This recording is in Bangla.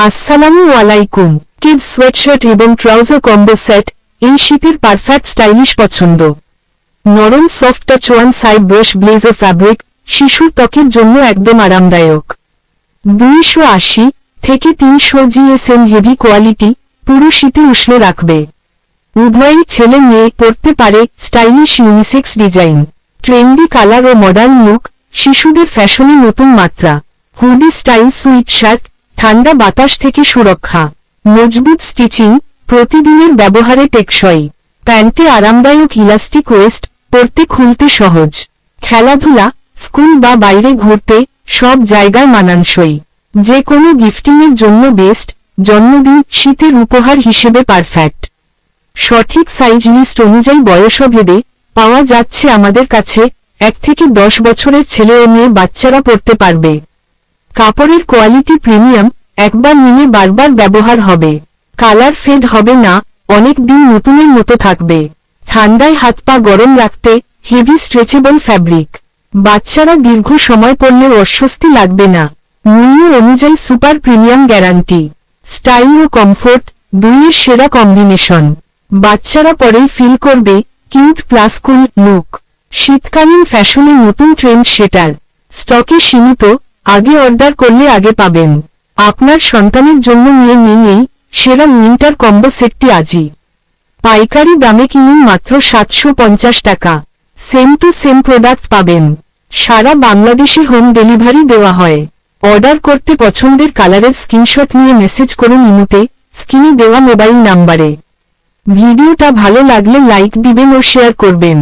আসসালামু আলাইকুম। কিডস সোয়েটশার্ট এবং ট্রাউজার কম্বো সেট এই শীতের পারফেক্ট স্টাইলিশ পছন্দ। নরম soft touch one side brush blazer fabric শিশুর ত্বকের জন্য একদম আরামদায়ক। 280 থেকে 300 GSM হেভি কোয়ালিটি, পুরো শীতে উষ্ণ রাখবে। উভয়ই ছেলে মেয়ে পরতে পারে। Stylish unisex design, trendy colour ও মডার্ন লুক, শিশুদের ফ্যাশনে নতুন মাত্রা। হুডি স্টাইল সুইট শার্ট, ঠান্ডা বাতাস থেকে সুরক্ষা। মজবুত স্টিচিং, প্রতিদিনের ব্যবহারে টেকসই। প্যান্টে আরামদায়ক ইলাস্টিক ওয়েস্ট, পরতে খুলতে সহজ। খেলাধুলা, স্কুল বা বাইরে ঘুরতে সব জায়গায় মানানসই। যে কোনো গিফটিংয়ের জন্য বেস্ট। জন্মদিন, শীতের উপহার হিসেবে পারফেক্ট। সঠিক সাইজ লিস্ট অনুযায়ী বয়সভেদে পাওয়া যাচ্ছে আমাদের কাছে। 1 থেকে 10 বছরের ছেলে ও মেয়ে বাচ্চারা পরতে পারবে। কাপড়ের কোয়ালিটি প্রিমিয়াম, একবার নিলে বারবার ব্যবহার হবে। কালার ফেড হবে না, অনেক দিন নতুনের মতো থাকবে। ঠান্ডায় হাত পা গরম রাখতে হেভি স্ট্রেচেবল ফ্যাব্রিক। বাচ্চারা দীর্ঘ সময় পরলেও অস্বস্তি লাগবে না। মূল্য অনুযায়ী সুপার প্রিমিয়াম গ্যারান্টি। স্টাইল ও কমফোর্ট দুইয়ের সেরা কম্বিনেশন। বাচ্চারা পরেই ফিল করবে কিউট প্লাস কুল লুক। শীতকালীন ফ্যাশনে নতুন ট্রেন্ড সেটার। স্টকে সীমিত, আগে অর্ডার করলে আগে পাবেন। আপনার সন্তানের জন্য নিয়ে নিন এই সেরা উইন্টার কম্বো সেটটি আজই। পাইকারি দামে কিনুন মাত্র 750 টাকা। সেম টু সেম প্রোডাক্ট পাবেন। সারা বাংলাদেশে হোম ডেলিভারি দেওয়া হয়। অর্ডার করতে পছন্দের কালারের স্ক্রিনশট নিয়ে মেসেজ করুন ইমোতে স্ক্রিনে দেওয়া মোবাইল নাম্বারে। ভিডিওটা ভালো লাগলে লাইক দিবেন ও শেয়ার করবেন।